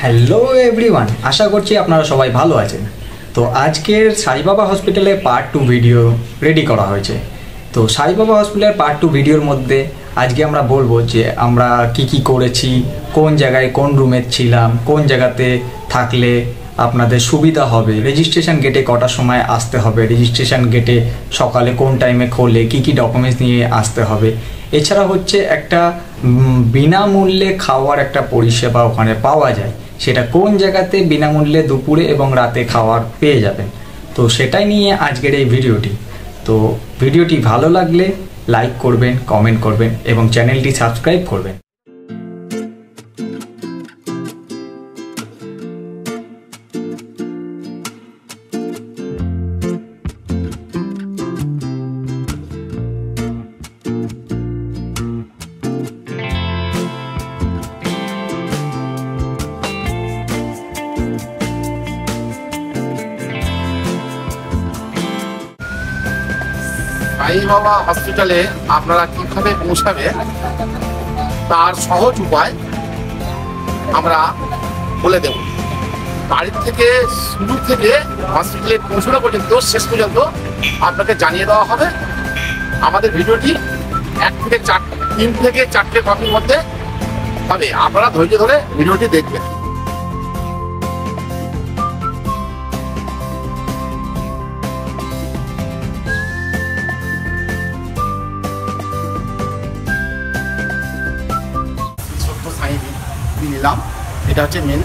Hello everyone, আশা করছি আপনারা সবাই ভালো আছেন। তো আজকের সাই বাবা হসপিটালে পার্ট 2 ভিডিও রেডি করা হয়েছে। তো সাই বাবা হসপিটালের পার্ট 2 ভিডিওর মধ্যে আজকে আমরা বলবো যে আমরা কি করেছি, কোন জায়গায় কোন রুমে ছিলাম, কোন জায়গাতে থাকলে আপনাদের সুবিধা হবে, রেজিস্ট্রেশন গেটে কটার সময় আসতে হবে, রেজিস্ট্রেশন গেটে সকালে কোন টাইমে খোলে, কি ডকুমেন্টস নিয়ে আসতে হবে। এছাড়া হচ্ছে একটা বিনামূল্যে খাওয়ার একটা পরিষেবা ওখানে পাওয়া যায়, সেটা কোন জায়গাতে বিনামূল্যে দুপুরে এবং রাতে খাওয়ার পেয়ে যাবেন। তো সেটাই নিয়ে আজকের এই ভিডিওটি। তো ভিডিওটি ভালো লাগলে লাইক করবেন, কমেন্ট করবেন এবং চ্যানেলটি সাবস্ক্রাইব করবেন। সাই বাবা হসপিটালে আপনারা কিভাবে পৌঁছাবেন তার সহজ উপায় আমরা বলে দেব। বাড়ি থেকে শুরু থেকে হসপিটালে পৌঁছানো পর্যন্ত শেষ পর্যন্ত আপনাকে জানিয়ে দেওয়া হবে। আমাদের ভিডিওটি 3 থেকে 4টে কপির মধ্যে হবে, আপনারা ধৈর্য ধরে ভিডিওটি দেখবেন। নিলাম, এটা হচ্ছে মেন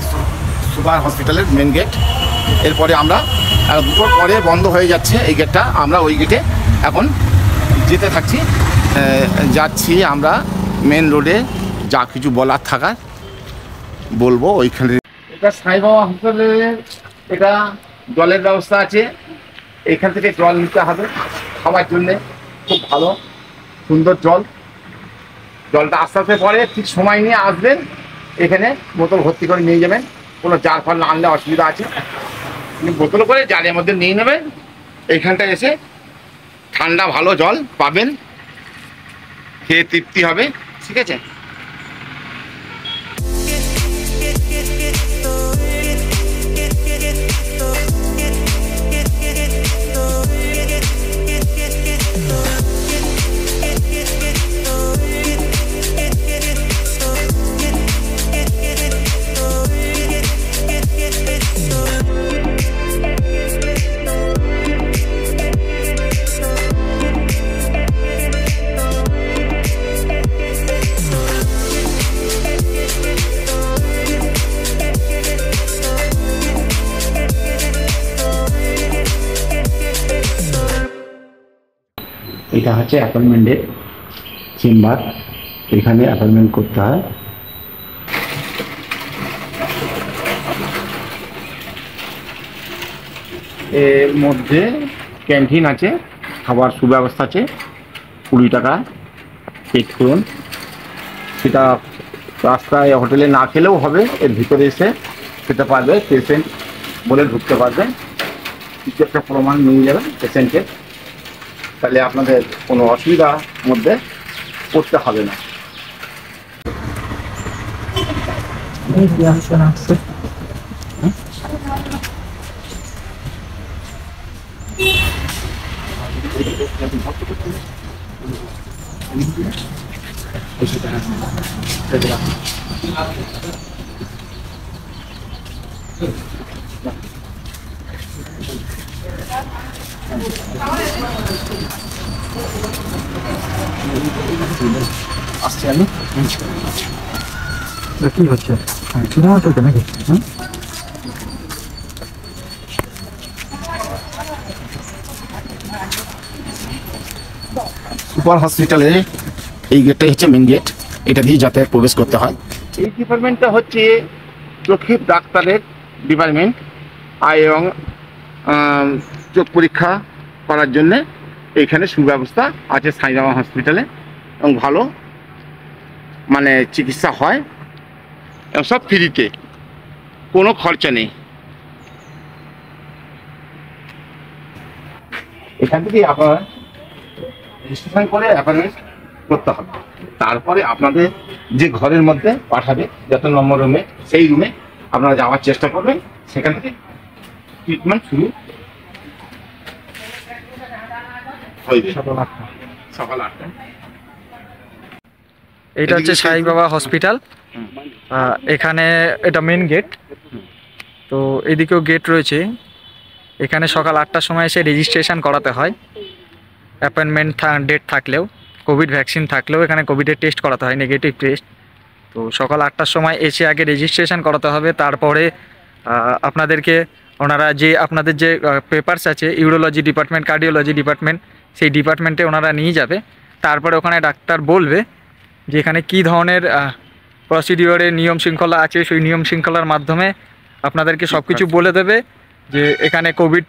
সুপার হসপিটালের মেন গেট। এরপরে আমরা দুটোর পরে বন্ধ হয়ে যাচ্ছে এই গেটটা, আমরা ওই গেটে এখন যেতে যাচ্ছি আমরা মেন রোডে। যা কিছু বলার থাকার বলবো ওইখানে। এটা সাই বাবা হসপিটালের এটা জলের ব্যবস্থা আছে, এখান থেকে জল নিতে হবে খাওয়ার জন্যে। খুব ভালো সুন্দর জলটা আস্তে আস্তে পরে ঠিক সময় নিয়ে আসবেন, এখানে বোতল ভর্তি করে নিয়ে যাবেন। কোনো জার ফল না আনলে অসুবিধা আছে, বোতল করে জারের মধ্যে নিয়ে নেবেন। এইখানটা এসে ঠান্ডা ভালো জল পাবেন, খেয়ে তৃপ্তি হবে। ঠিক আছে? এটা হচ্ছে অ্যাপয়েন্টমেন্টের চেম্বার, এখানে অ্যাপয়েন্টমেন্ট করতে হয়। এর মধ্যে ক্যান্টিন আছে, খাবার সুব্যবস্থা আছে। 20 টাকা পেড করুন, সেটা রাস্তায় হোটেলে না খেলেও হবে, এর ভিতরে এসে খেতে পারবে। পেশেন্ট বলে ঢুকতে পারবে, কিছু একটা প্রমাণ নিয়ে যাবেন পেশেন্টের, তাহলে আপনাদের কোনো অসুবিধার মধ্যে পড়তে হবে না। আসছি আমি, কি হচ্ছে নাকি? সুপার হসপিটালে এই গেটটাই হচ্ছে মেন গেট, এটা দিয়ে যাতায়াত প্রবেশ করতে হয়। এই ডিপার্টমেন্টটা হচ্ছে চোখের ডাক্তারের ডিপার্টমেন্ট, এবং চোখ পরীক্ষা করার জন্যে এইখানে সুব্যবস্থা আছে সাই বাবা হসপিটালে, এবং ভালো মানে চিকিৎসা হয়, এবং সব ফ্রিতে, কোনো খরচা নেই। এখান থেকে আপনারা রেজিস্ট্রেশন করে অ্যাপয়েন্টমেন্ট করতে হবে। তারপরে আপনাদের যে ঘরের মধ্যে পাঠাবে, যত নম্বর রুমে, সেই রুমে আপনারা যাওয়ার চেষ্টা করবেন, সেখান থেকে ট্রিটমেন্ট শুরু হইবে সকাল 8টা। এটা হচ্ছে সাই বাবা হসপিটাল। এখানে এটা মেন গেট, তো এদিকেও গেট রয়েছে। এখানে সকাল 8টার সময় এসে রেজিস্ট্রেশন করাতে হয়। অ্যাপয়েন্টমেন্ট ডেট থাকলেও, কোভিড ভ্যাকসিন থাকলেও এখানে কোভিডের টেস্ট করাতে হয়, নেগেটিভ টেস্ট। তো সকাল 8টার সময় এসে আগে রেজিস্ট্রেশন করাতে হবে। তারপরে আপনাদেরকে ওনারা যে আপনাদের যে পেপারস আছে, ইউরোলজি ডিপার্টমেন্ট, কার্ডিওলজি ডিপার্টমেন্ট, সেই ডিপার্টমেন্টে ওনারা নিয়ে যাবে। তারপরে ওখানে ডাক্তার বলবে যে এখানে কী ধরনের প্রসিডিওরের নিয়ম শৃঙ্খলা আছে। সেই নিয়ম শৃঙ্খলার মাধ্যমে আপনাদেরকে সব কিছু বলে দেবে যে এখানে কোভিড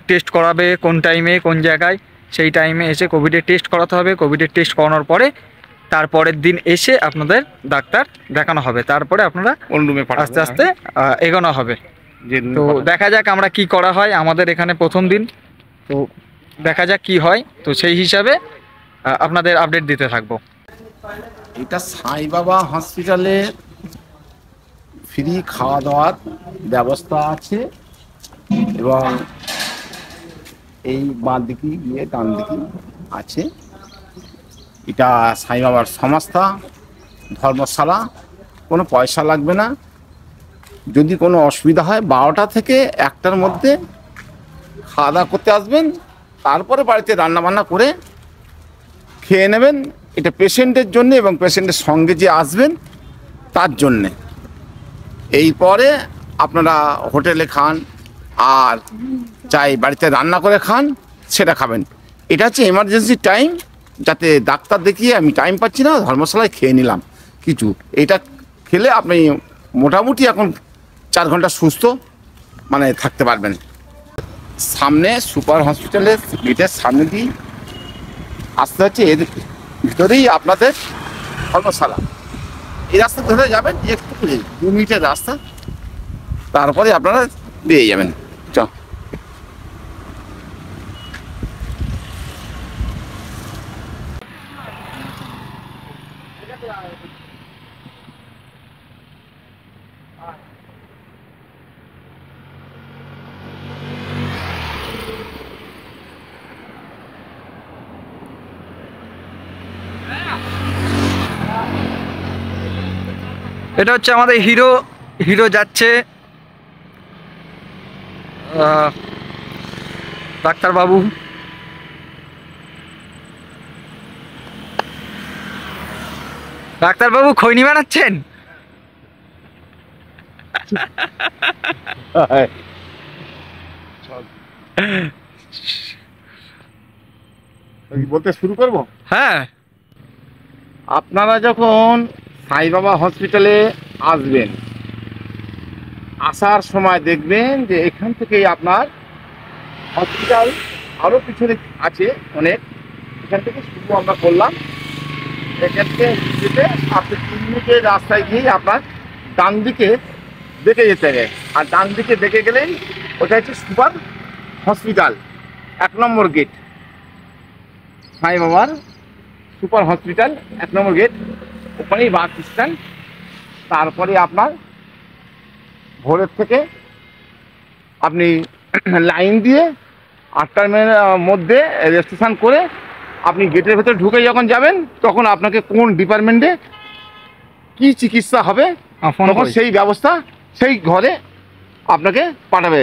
টেস্ট করাবে কোন টাইমে, কোন জায়গায়। সেই টাইমে এসে কোভিডের টেস্ট করাতে হবে। কোভিডের টেস্ট করানোর পরে তারপরের দিন এসে আপনাদের ডাক্তার দেখানো হবে। তারপরে আপনারা আস্তে আস্তে এগোনো হবে। তো দেখা যাক আমরা কি করা হয়। আমাদের এখানে প্রথম দিন, তো দেখা যাক কি হয়। তো সেই হিসাবে আপনাদের আপডেট দিতে থাকবো। এটা সাই বাবা হসপিটালে ফ্রি খাওয়া দাওয়ার ব্যবস্থা আছে, এবং এই বাঁ দিকে গিয়ে ডান দিকে আছে। এটা সাই বাবার সংস্থা, ধর্মশালা, কোনো পয়সা লাগবে না। যদি কোনো অসুবিধা হয় 12টা থেকে 1টার মধ্যে খাওয়া দাওয়া করতে আসবেন, তারপরে বাড়িতে রান্নাবান্না করে খেয়ে নেবেন। এটা পেশেন্টের জন্য এবং পেশেন্টের সঙ্গে যে আসবেন তার জন্যে। এরপরে আপনারা হোটেলে খান আর চাই বাড়িতে রান্না করে খান, সেটা খাবেন। এটা হচ্ছে এমার্জেন্সি টাইম, যাতে ডাক্তার দেখিয়ে আমি টাইম পাচ্ছি না, ধর্মশালায় খেয়ে নিলাম কিছু। এটা খেলে আপনি মোটামুটি এখন 4 ঘন্টা সুস্থ মানে থাকতে পারবেন। সামনে সুপার হসপিটালের গেটের সামনে দিয়ে আসতে হচ্ছে, এর ভিতরেই আপনাদের ধর্মশালা। এই রাস্তা ধরে যাবেন, একটু 2 মিনিটের রাস্তা, তারপরে আপনারা পেয়ে যাবেন। চ এটা হচ্ছে আমাদের হিরো। হিরো যাচ্ছে ডাক্তারবাবু। ডাক্তারবাবু খৈনি বানাচ্ছেন? বলতে শুরু করব। হ্যাঁ, আপনারা যখন সাই বাবা হসপিটালে আসবেন, আসার সময় দেখবেন যে এখান থেকেই আপনার হসপিটাল আরও পিছনে আছে অনেক। এখান থেকে শুরু আমরা করলাম। এখান থেকে যেতে আপনি 3 মিনিটের রাস্তায় গিয়ে আপনার ডান দিকে দেখে যেতে হবে। আর ডান দিকে দেখে গেলেই ওটা হচ্ছে সুপার হসপিটাল, 1 নম্বর গেট। সাই বাবার সুপার হসপিটাল 1 নম্বর গেট, ওখানেই বাস স্ট্যান্ড। তারপরে আপনার ভোরের থেকে আপনি লাইন দিয়ে 8টার মধ্যে রেজিস্ট্রেশন করে আপনি গেটের ভেতরে ঢুকে যখন যাবেন, তখন আপনাকে কোন ডিপার্টমেন্টে কি চিকিৎসা হবে তখন সেই ব্যবস্থা সেই ঘরে আপনাকে পাঠাবে।